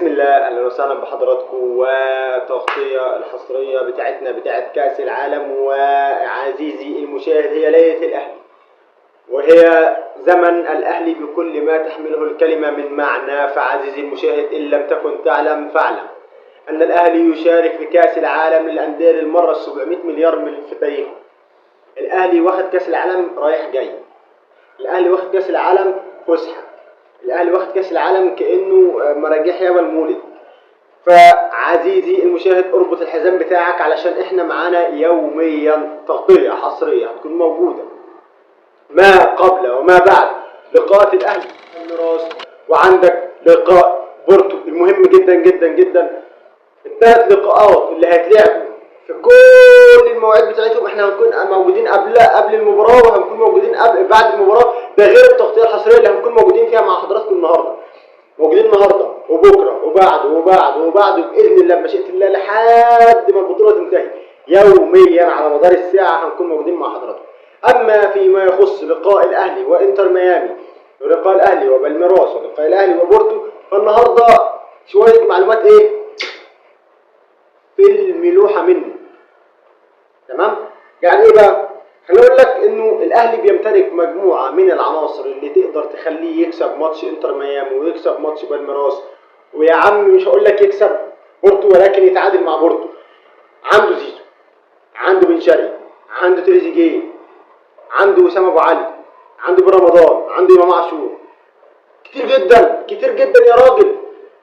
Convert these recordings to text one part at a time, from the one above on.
بسم الله، اهلا وسهلا بحضراتكم وتغطيه الحصريه بتاعت كاس العالم. وعزيزي المشاهد، هي ليله الاهلي وهي زمن الاهلي بكل ما تحمله الكلمه من معنى. فعزيزي المشاهد، ان لم تكن تعلم فاعلم ان الاهلي يشارك في كاس العالم للانديه للمره 700 مليار في تاريخه. الاهلي واخد كاس العالم رايح جاي، الاهلي واخد كاس العالم فسحه، الاهلي واخد كاس العالم كانه مراجيح يابا المولد. فعزيزي المشاهد، اربط الحزام بتاعك علشان احنا معانا يوميا تغطيه حصريه هتكون موجوده ما قبل وما بعد لقاءات الاهلي الميراث. وعندك لقاء بورتو المهم جدا جدا جدا. الثلاث لقاءات اللي هيتلعبوا في كل المواعيد بتاعتهم احنا هنكون موجودين قبل المباراه، وهنكون موجودين بعد المباراه. ده غير التغطيه الحصريه اللي هنكون موجودين فيها مع حضراتكم النهارده. موجودين النهارده وبكره وبعده باذن الله بمشيئه الله لحد ما البطوله تنتهي. يوميا على مدار الساعه هنكون موجودين مع حضراتكم. اما فيما يخص لقاء الاهلي وانتر ميامي ولقاء الاهلي وبالميراس ولقاء الاهلي وبورتو، فالنهارده شويه معلومات في الملوحه منه. تمام؟ يعني ايه بقى؟ خليني اقول لك انه الاهلي بيمتلك مجموعه من العناصر اللي تقدر تخليه يكسب ماتش انتر ميامي ويكسب ماتش بالميراس، ويا عم مش هقول لك يكسب بورتو ولكن يتعادل مع بورتو. عنده زيزو، عنده بن شرقي، عنده تريزيجيه، عنده وسام ابو علي، عنده بن رمضان، عنده امام عاشور. كتير جدا كتير جدا يا راجل،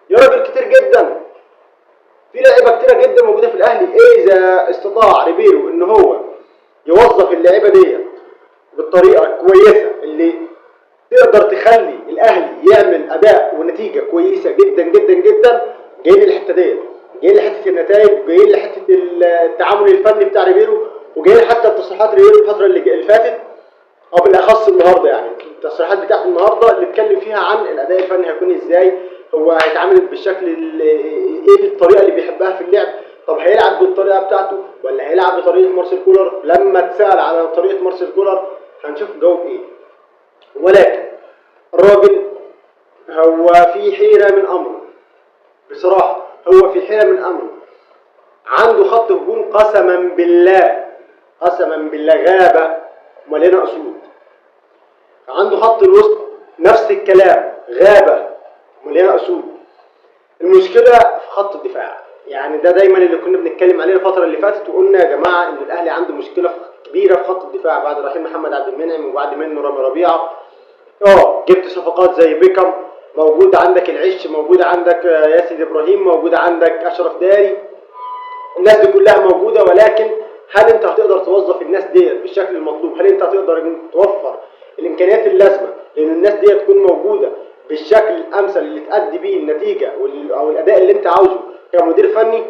يا راجل كتير جدا. في لعيبه كتيره جدا موجوده في الاهلي. اذا استطاع ريبيرو ان هو يوظف اللعيبه دي بالطريقه الكويسه اللي تقدر تخلي الاهلي يعمل اداء ونتيجه كويسه جدا جدا جدا، جايين للحته ديت، جايين لحته النتائج، جايين لحته التعامل الفني بتاع ريبيرو، وجايين حتى التصريحات ريبيرو الفتره اللي فاتت، او بالاخص النهارده. يعني التصريحات بتاعته النهارده اللي اتكلم فيها عن الاداء الفني هيكون ازاي، هو هيتعامل بالشكل ايه، بالطريقه اللي بيحبها في اللعب. طب هيلعب بالطريقه بتاعته ولا هيلعب بطريقه مارسيل كولر؟ لما اتسال على طريقه مارسيل كولر هنشوف جاوب ايه. ولكن الراجل هو في حيره من امره، بصراحه هو في حيره من امره. عنده خط هجوم قسما بالله غابه مليانه اسود. عنده خط الوسط نفس الكلام، غابه مليانه اسود. المشكله في خط الدفاع. يعني ده دايما اللي كنا بنتكلم عليه الفتره اللي فاتت، وقلنا يا جماعه ان الاهلي عنده مشكله كبيره في خط الدفاع بعد رحيل محمد عبد المنعم وبعد منه رامي ربيعه. جبت صفقات زي بيكم، موجود عندك العش، موجود عندك ياسر ابراهيم، موجود عندك اشرف داري. الناس دي كلها موجوده، ولكن هل انت هتقدر توظف الناس دي بالشكل المطلوب؟ هل انت هتقدر توفر الامكانيات اللازمه لان الناس دي تكون موجوده بالشكل الامثل اللي تؤدي بيه النتيجه او الاداء اللي انت عاوزه كمدير فني؟